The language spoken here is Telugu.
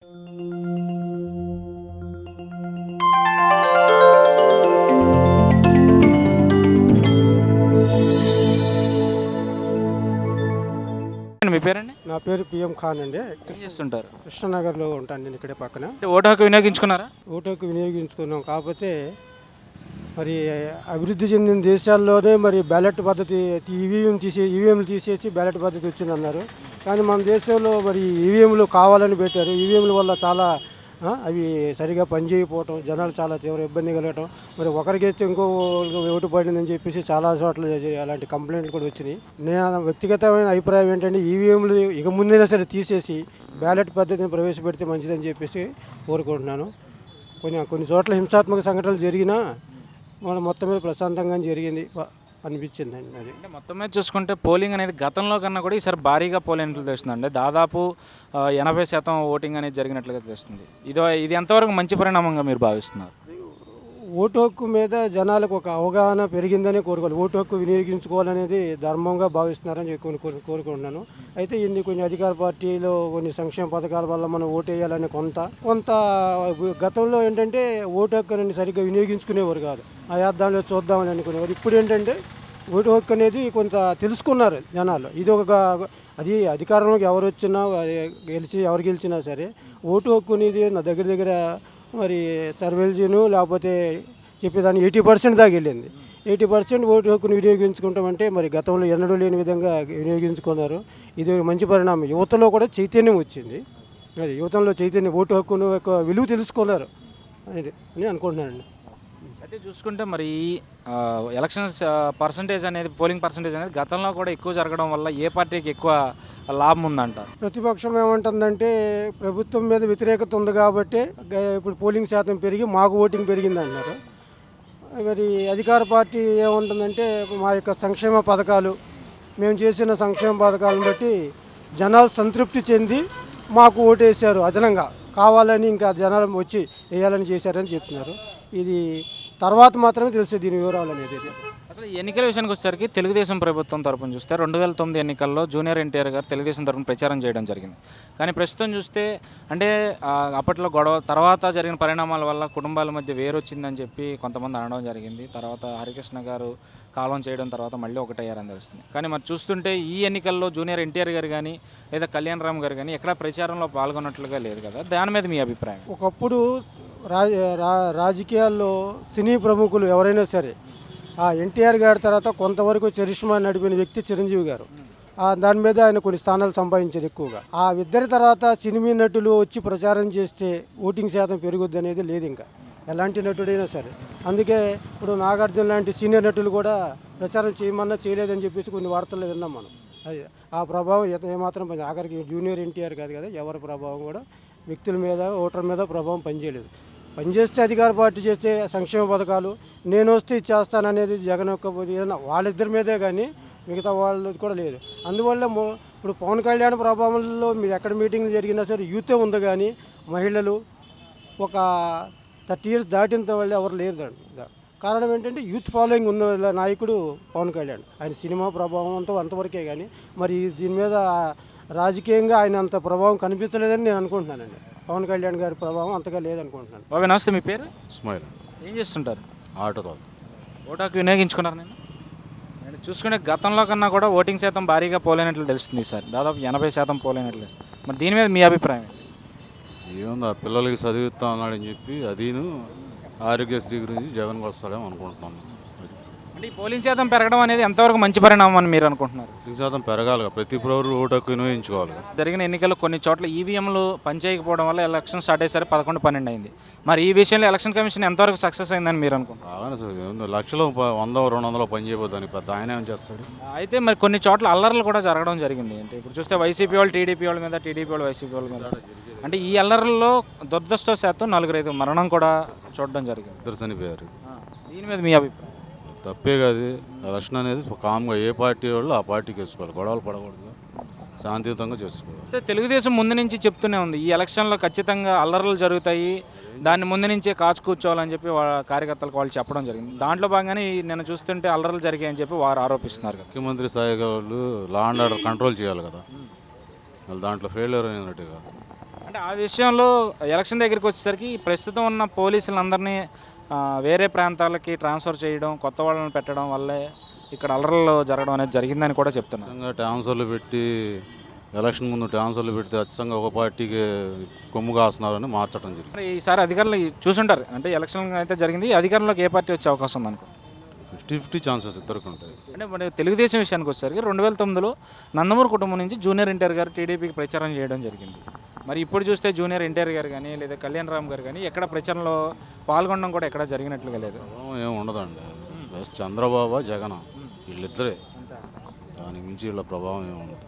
మీ పేరండి? నా పేరు పిఎం ఖాన్ అండి. ఏం చేస్తుంటారు? కృష్ణనగర్లో ఉంటాను నేను, ఇక్కడే పక్కన. ఓటు హక్కు వినియోగించుకున్నారా? ఓటు హక్కు వినియోగించుకున్నాం. కాకపోతే మరి అభివృద్ధి చెందిన దేశాల్లోనే మరి బ్యాలెట్ పద్ధతి ఈవీఎంలు తీసేసి బ్యాలెట్ పద్ధతి వచ్చిందన్నారు. కానీ మన దేశంలో మరి ఈవీఎంలు కావాలని పెట్టారు. ఈవీఎంల వల్ల చాలా అవి సరిగా పనిచేయకపోవటం, జనాలు చాలా తీవ్ర ఇబ్బంది కలగటం, మరి ఒకరికి వేస్తే ఇంకో ఓటు పడిందని చెప్పేసి చాలా చోట్ల అలాంటి కంప్లైంట్లు కూడా వచ్చినాయి. నేను వ్యక్తిగతమైన అభిప్రాయం ఏంటంటే ఈవీఎంలు ఇక ముందైనా సరే తీసేసి బ్యాలెట్ పద్ధతిని ప్రవేశపెడితే మంచిదని చెప్పేసి కోరుకుంటున్నాను. కొన్ని చోట్ల హింసాత్మక సంఘటనలు జరిగినా మన మొత్తం మీద ప్రశాంతంగా జరిగింది అనిపించిందండి. అది అంటే మొత్తం మీద చూసుకుంటే పోలింగ్ అనేది గతంలో కన్నా కూడా ఈసారి భారీగా పోలినట్లు తెలుస్తుందండి. దాదాపు 80% ఓటింగ్ అనేది జరిగినట్లుగా తెలుస్తుంది. ఇది ఎంతవరకు మంచి పరిణామంగా మీరు భావిస్తున్నారు? ఓటు హక్కు మీద జనాలకు ఒక అవగాహన పెరిగిందని కోరుకోవాలి. ఓటు హక్కు వినియోగించుకోవాలనేది ధర్మంగా భావిస్తున్నారని కోరుకుంటున్నాను. అయితే కొన్ని అధికార పార్టీలో కొన్ని సంక్షేమ పథకాల వల్ల మనం ఓటు వేయాలని కొంత గతంలో ఏంటంటే ఓటు హక్కుని సరిగ్గా వినియోగించుకునేవారు కాదు. దానిలో చూద్దామని అనుకునేవారు. ఇప్పుడు ఏంటంటే ఓటు హక్కు అనేది కొంత తెలుసుకున్నారు జనాలు. అది అధికారంలోకి ఎవరు గెలిచినా సరే ఓటు హక్కు అనేది నా దగ్గర మరి సర్వేల్జీను లేకపోతే చెప్పేదాన్ని 80% దాకా వెళ్ళింది. 80% ఓటు హక్కును వినియోగించుకుంటామంటే మరి గతంలో ఎన్నడూ లేని విధంగా వినియోగించుకున్నారు. ఇది మంచి పరిణామం. యువతలో కూడా చైతన్యం వచ్చింది. అది యువతలో చైతన్యం, ఓటు హక్కును యొక్క విలువ తెలుసుకున్నారు అని అనుకుంటున్నానండి. అయితే చూసుకుంటే మరి ఎలక్షన్స్ పర్సంటేజ్ అనేది, పోలింగ్ పర్సంటేజ్ అనేది గతంలో కూడా ఎక్కువ జరగడం వల్ల ఏ పార్టీకి ఎక్కువ లాభం ఉందంటారు? ప్రతిపక్షం ఏమంటుందంటే ప్రభుత్వం మీద వ్యతిరేకత ఉంది కాబట్టి ఇప్పుడు పోలింగ్ శాతం పెరిగి మాకు ఓటింగ్ పెరిగింది అన్నారు. మరి అధికార పార్టీ ఏముంటుందంటే మా యొక్క సంక్షేమ పథకాలు, మేము చేసిన సంక్షేమ పథకాలను బట్టి జనాలు సంతృప్తి చెంది మాకు ఓటేశారు, అదనంగా కావాలని ఇంకా జనాలు వచ్చి వేయాలని చేశారని చెప్తున్నారు. ఇది తర్వాత మాత్రమే తెలుస్తుంది దీని వివరాలు అనేది. అసలు ఎన్నికల విషయానికి వచ్చేసరికి తెలుగుదేశం ప్రభుత్వం తరపున చూస్తే 2009 ఎన్నికల్లో జూనియర్ ఎన్టీఆర్ గారు తెలుగుదేశం తరపున ప్రచారం చేయడం జరిగింది. కానీ ప్రస్తుతం చూస్తే అంటే అప్పట్లో గొడవ తర్వాత జరిగిన పరిణామాల వల్ల కుటుంబాల మధ్య వేరొచ్చిందని చెప్పి కొంతమంది అనడం జరిగింది. తర్వాత హరికృష్ణ గారు కాలం చేయడం తర్వాత మళ్ళీ ఒకటయ్యారని తెలుస్తుంది. కానీ మరి చూస్తుంటే ఈ ఎన్నికల్లో జూనియర్ ఎన్టీఆర్ గారు కానీ లేదా కళ్యాణ్ రామ్ గారు కానీ ఎక్కడ ప్రచారంలో పాల్గొన్నట్లుగా లేదు కదా, దాని మీద మీ అభిప్రాయం? ఒకప్పుడు రాజకీయాల్లో సినీ ప్రముఖులు ఎవరైనా సరే ఎన్టీఆర్ గారి తర్వాత కొంతవరకు చరిష్మా నడిపిన వ్యక్తి చిరంజీవి గారు. దాని మీద ఆయన కొన్ని స్థానాలు సంపాదించారు ఎక్కువగా. ఇద్దరి తర్వాత సినిమా నటులు వచ్చి ప్రచారం చేస్తే ఓటింగ్ శాతం పెరుగుద్ది అనేది లేదు ఇంకా, ఎలాంటి నటుడైనా సరే. అందుకే ఇప్పుడు నాగార్జున లాంటి సీనియర్ నటులు కూడా ప్రచారం చేయమన్నా చేయలేదని చెప్పేసి కొన్ని వార్తల్లో విన్నాం మనం. అది ఆ ప్రభావం ఏమాత్రం ఆఖరికి జూనియర్ ఎన్టీఆర్ కాదు కదా, ఎవరి ప్రభావం కూడా వ్యక్తుల మీద, ఓటర్ మీద ప్రభావం పనిచేయలేదు. పనిచేస్తే అధికార పార్టీ చేస్తే సంక్షేమ పథకాలు నేను వస్తే ఇచ్చేస్తాననేది జగన్ యొక్క ఏదైనా వాళ్ళిద్దరి మీదే కానీ మిగతా వాళ్ళది కూడా లేదు. అందువల్ల ఇప్పుడు పవన్ కళ్యాణ్ ప్రభావంలో మీరు ఎక్కడ మీటింగ్లు జరిగినా సరే యూతే ఉంది, కానీ మహిళలు ఒక 30 years దాటిన వాళ్ళు ఎవరు లేరు. కారణం ఏంటంటే యూత్ ఫాలోయింగ్ ఉన్న నాయకుడు పవన్ కళ్యాణ్. ఆయన సినిమా ప్రభావం అంతవరకే, కానీ మరి దీని మీద రాజకీయంగా ఆయన అంత ప్రభావం కనిపించలేదని నేను అనుకుంటున్నానండి. పవన్ కళ్యాణ్ గారి ప్రభావం అంతగా లేదనుకుంటున్నాను. బాబా నమస్తే, మీ పేరు? ఇస్మాయిల్. ఏం చేస్తుంటారు? ఆటోతో. ఓటు హక్కు వినియోగించుకున్నారు? నేను చూసుకుంటే గతంలో కన్నా కూడా ఓటింగ్ శాతం భారీగా పోలేనట్లు తెలుస్తుంది ఈసారి, దాదాపు 80% పోలేనట్లు తెలుస్తుంది. మరి దీని మీద మీ అభిప్రాయం? ఏముంది, ఆ పిల్లలకి చదివిస్తా అన్నాడని చెప్పి అదీను ఆరోగ్యశ్రీ గురించి జగన్ వస్తాడేమో అనుకుంటున్నాను. అంటే ఈ పోలింగ్ శాతం పెరగడం అనేది ఎంతవరకు మంచి పరిణామం అని మీరు అనుకుంటున్నారు? పోలింగ్ శాతం పెరగాలి, ప్రతి పౌరుడు ఓటు హక్కు వినియోగించుకోవాలి. జరిగిన ఎన్నికల్లో కొన్ని చోట్ల ఈవీఎంలు పనిచేయకపోవడం వల్ల ఎలక్షన్ స్టార్ట్ అయ్యేసరికి 11-12 అయింది. మరి ఈ విషయంలో ఎలక్షన్ కమిషన్ ఎంతవరకు సక్సెస్ అయిందని మీరు అనుకుంటున్నారు? బాగానే సార్, లక్షలు 100-200 పని చేయబోతుంది, పెద్ద ఆయన ఏం చేస్తాడు. అయితే మరి కొన్ని చోట్ల అల్లర్లు కూడా జరగడం జరిగింది. అంటే ఇప్పుడు చూస్తే వైసీపీ వాళ్ళు టీడీపీ వాళ్ళ మీద, టీడీపీ వాళ్ళు వైసీపీ వాళ్ళ మీద. అంటే ఈ అల్లర్లలో దురదృష్టవశాత్తు 4-5 మరణం కూడా చూడడం జరిగింది, ఇద్దరు చనిపోయారు. దీని మీద మీ అభిప్రాయం? తప్పే కాదు, ఎలక్షన్ అనేది కామ్గా ఏ పార్టీ వాళ్ళు ఆ పార్టీకి వేసుకోవాలి, గొడవలు పడకూడదు, శాంతియుతంగా చేసుకోవాలి. తెలుగుదేశం ముందు నుంచి చెప్తూనే ఉంది ఈ ఎలక్షన్లో ఖచ్చితంగా అల్లర్లు జరుగుతాయి, దాన్ని ముందు నుంచే కాచు కూర్చోవాలని చెప్పి కార్యకర్తలకు వాళ్ళు చెప్పడం జరిగింది. దాంట్లో భాగంగానే నేను చూస్తుంటే అల్లర్లు జరిగాయని చెప్పి వారు ఆరోపిస్తున్నారు. ముఖ్యమంత్రి స్థాయి వాళ్ళు లా అండ్ ఆర్డర్ కంట్రోల్ చేయాలి కదా, వాళ్ళు దాంట్లో ఫెయిల్యూర్ అయినట్టుగా. అంటే అంటే ఆ విషయంలో ఎలక్షన్ దగ్గరికి వచ్చేసరికి ప్రస్తుతం ఉన్న పోలీసులందరినీ వేరే ప్రాంతాలకి ట్రాన్స్ఫర్ చేయడం, కొత్త వాళ్ళని పెట్టడం వల్లే ఇక్కడ అల్లర్లు జరగడం అనేది జరిగిందని కూడా చెప్తున్నారు. ఖచ్చితంగా ట్రాన్స్ఫర్లు పెట్టి ఎలక్షన్ ముందు ట్రాన్స్ఫర్లు పెడితే ఖచ్చితంగా ఒక పార్టీకి కొమ్ము కాస్తున్నారని మార్చడం జరిగింది. మరి ఈసారి అధికారులు చూసుంటారు, అంటే ఎలక్షన్ అయితే జరిగింది, అధికారంలోకి ఏ పార్టీ వచ్చే అవకాశం ఉందనుకో. 50-50 ఛాన్సెస్ ఇద్దరికి ఉంటాయి. అంటే మరి తెలుగుదేశం విషయానికి వచ్చేసరికి 2009లో నందమూరి కుటుంబం నుంచి జూనియర్ ఎన్టీఆర్ గారు టీడీపీకి ప్రచారం చేయడం జరిగింది. మరి ఇప్పుడు చూస్తే జూనియర్ ఎన్టీఆర్ గారు కానీ లేదా కళ్యాణ్ రామ్ గారు కానీ ఎక్కడ ప్రచారంలో పాల్గొనడం కూడా ఎక్కడ జరిగినట్లుగా లేదు. ప్రభావం ఏమి ఉండదండి. ప్లస్ చంద్రబాబు జగన్ వీళ్ళిద్దరే, దానికి మించి వీళ్ళ ప్రభావం ఏమి ఉండదు.